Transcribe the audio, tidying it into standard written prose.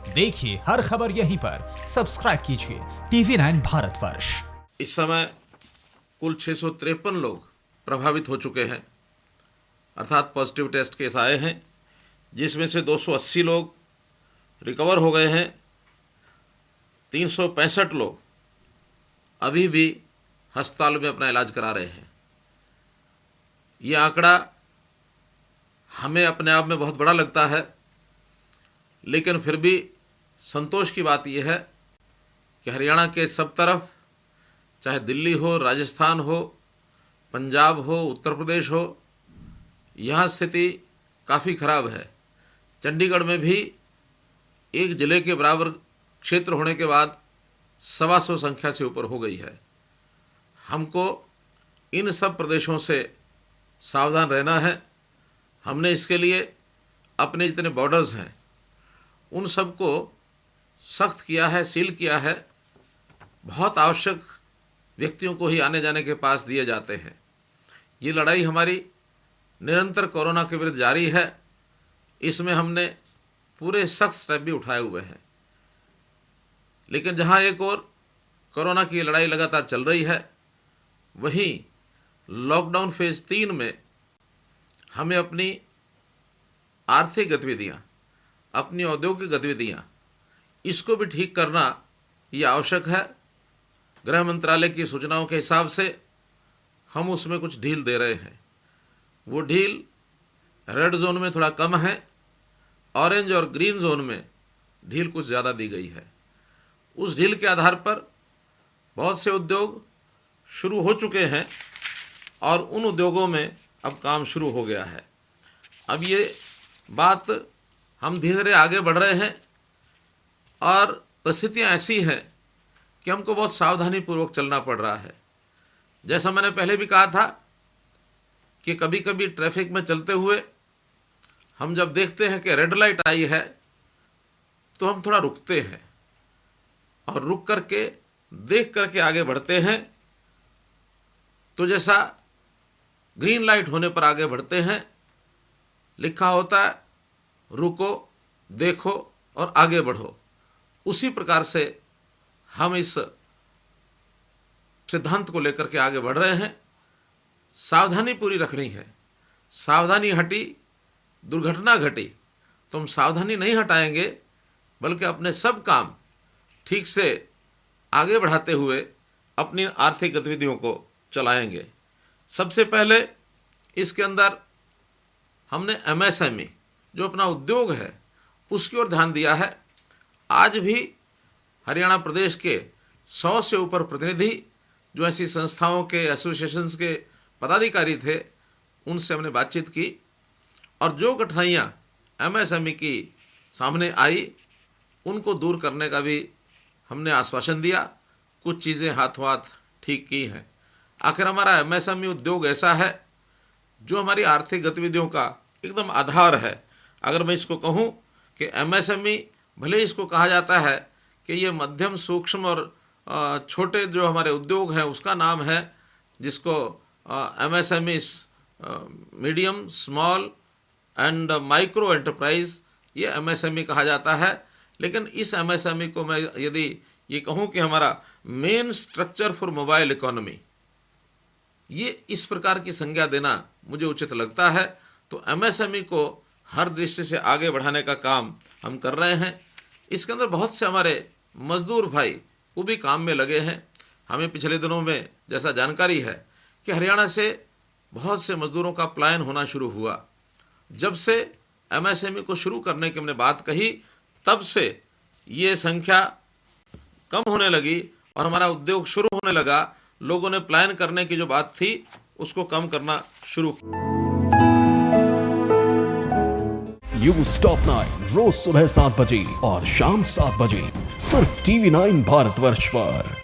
देखिए हर खबर यहीं पर, सब्सक्राइब कीजिए TV9 भारतवर्ष। इस समय कुल 653 लोग प्रभावित हो चुके हैं, अर्थात पॉजिटिव टेस्ट केस आए हैं, जिसमें से 280 लोग रिकवर हो गए हैं। 365 लोग अभी भी अस्पताल में अपना इलाज करा रहे हैं। ये आंकड़ा हमें अपने आप में बहुत बड़ा लगता है, लेकिन फिर भी संतोष की बात यह है कि हरियाणा के सब तरफ, चाहे दिल्ली हो, राजस्थान हो, पंजाब हो, उत्तर प्रदेश हो, यहाँ स्थिति काफ़ी खराब है। चंडीगढ़ में भी एक ज़िले के बराबर क्षेत्र होने के बाद 125 संख्या से ऊपर हो गई है। हमको इन सब प्रदेशों से सावधान रहना है। हमने इसके लिए अपने जितने बॉर्डर्स हैं उन सबको सख्त किया है, सील किया है। बहुत आवश्यक व्यक्तियों को ही आने जाने के पास दिए जाते हैं। ये लड़ाई हमारी निरंतर कोरोना के विरुद्ध जारी है। इसमें हमने पूरे सख्त स्टेप भी उठाए हुए हैं, लेकिन जहाँ एक और कोरोना की लड़ाई लगातार चल रही है, वहीं लॉकडाउन फेज़ 3 में हमें अपनी आर्थिक गतिविधियाँ, अपनी औद्योगिक गतिविधियाँ, इसको भी ठीक करना ये आवश्यक है। गृह मंत्रालय की सूचनाओं के हिसाब से हम उसमें कुछ ढील दे रहे हैं। वो ढील रेड जोन में थोड़ा कम है, ऑरेंज और ग्रीन जोन में ढील कुछ ज़्यादा दी गई है। उस ढील के आधार पर बहुत से उद्योग शुरू हो चुके हैं और उन उद्योगों में अब काम शुरू हो गया है। अब ये बात हम धीरे धीरे आगे बढ़ रहे हैं और परिस्थितियाँ ऐसी हैं कि हमको बहुत सावधानी पूर्वक चलना पड़ रहा है। जैसा मैंने पहले भी कहा था कि कभी कभी ट्रैफिक में चलते हुए हम जब देखते हैं कि रेड लाइट आई है तो हम थोड़ा रुकते हैं और रुक करके देख करके आगे बढ़ते हैं। तो जैसा ग्रीन लाइट होने पर आगे बढ़ते हैं, लिखा होता है रुको, देखो और आगे बढ़ो, उसी प्रकार से हम इस सिद्धांत को लेकर के आगे बढ़ रहे हैं। सावधानी पूरी रखनी है। सावधानी हटी, दुर्घटना घटी, तो हम सावधानी नहीं हटाएंगे, बल्कि अपने सब काम ठीक से आगे बढ़ाते हुए अपनी आर्थिक गतिविधियों को चलाएंगे। सबसे पहले इसके अंदर हमने MSME जो अपना उद्योग है उसकी ओर ध्यान दिया है। आज भी हरियाणा प्रदेश के 100 से ऊपर प्रतिनिधि जो ऐसी संस्थाओं के, एसोसिएशंस के पदाधिकारी थे, उनसे हमने बातचीत की और जो कठिनाइयाँ MSME की सामने आई उनको दूर करने का भी हमने आश्वासन दिया। कुछ चीज़ें हाथों हाथ ठीक की हैं। आखिर हमारा MSME उद्योग ऐसा है जो हमारी आर्थिक गतिविधियों का एकदम आधार है। अगर मैं इसको कहूँ कि MSME, भले इसको कहा जाता है कि ये मध्यम, सूक्ष्म और छोटे जो हमारे उद्योग हैं उसका नाम है, जिसको MSME medium, small and micro enterprise, ये MSME कहा जाता है। लेकिन इस MSME को मैं यदि ये कहूँ कि हमारा main structure for mobile economy, ये इस प्रकार की संज्ञा देना मुझे उचित लगता है। तो MSME को हर दृष्टि से आगे बढ़ाने का काम हम कर रहे हैं। इसके अंदर बहुत से हमारे मजदूर भाई वो भी काम में लगे हैं। हमें पिछले दिनों में जैसा जानकारी है कि हरियाणा से बहुत से मजदूरों का पलायन होना शुरू हुआ। जब से MSME को शुरू करने की हमने बात कही, तब से ये संख्या कम होने लगी और हमारा उद्योग शुरू होने लगा। लोगों ने प्लान करने की जो बात थी उसको कम करना शुरू किया। न्यूज़ टॉप 9 रोज सुबह 7 बजे और शाम 7 बजे सिर्फ TV9 भारतवर्ष पर।